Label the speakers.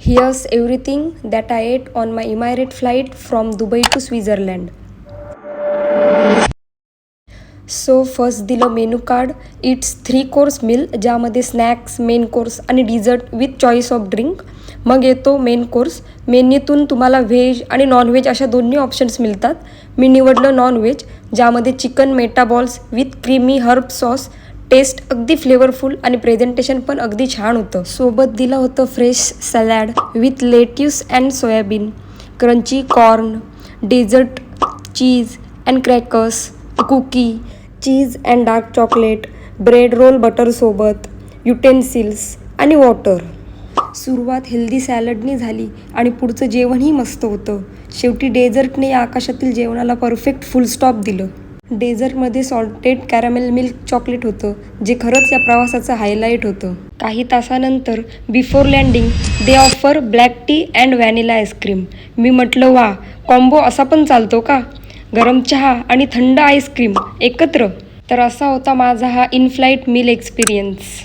Speaker 1: Here's everything that I ate on my Emirates flight from Dubai to Switzerland. So first दिलं menu card. It's 3 course meal, ज्यामध्ये snacks, main course आणि dessert with choice of drink. मग येतो main course. मेन्यूतून तुम्हाला veg आणि non veg अशा दोन्ही options मिळतात. मी निवडलं नॉनव्हेज, ज्यामध्ये chicken meatballs with creamy herb sauce. Taste अगदी फ्लेवरफुल आणि प्रेझेंटेशन पण अगदी छान होतं. सोबत दिलं होतं fresh salad with lettuce and soybean, crunchy corn, dessert, cheese and crackers, cookie, cheese and dark chocolate, bread roll बटरसोबत, युटेन्सिल्स आणि वॉटर. सुरुवात हेल्दी सॅलडनी झाली आणि पुढचं जेवणही मस्त होतं. शेवटी डेझर्टने या आकाशातील जेवणाला परफेक्ट फुल स्टॉप दिलं. डेझर्टमध्ये सॉल्टेड कॅरामेल मिल्क चॉकलेट होतं, जे खरंच या प्रवासाचं हायलाईट होतं. काही तासानंतर before landing they offer black tea and vanilla ice cream. मी म्हटलं वा, कॉम्बो असा पण चालतो का? गरम चहा आणि थंड आईस्क्रीम एकत्र. तर असा होता माझा हा इन फ्लाईट मील एक्सपिरियन्स.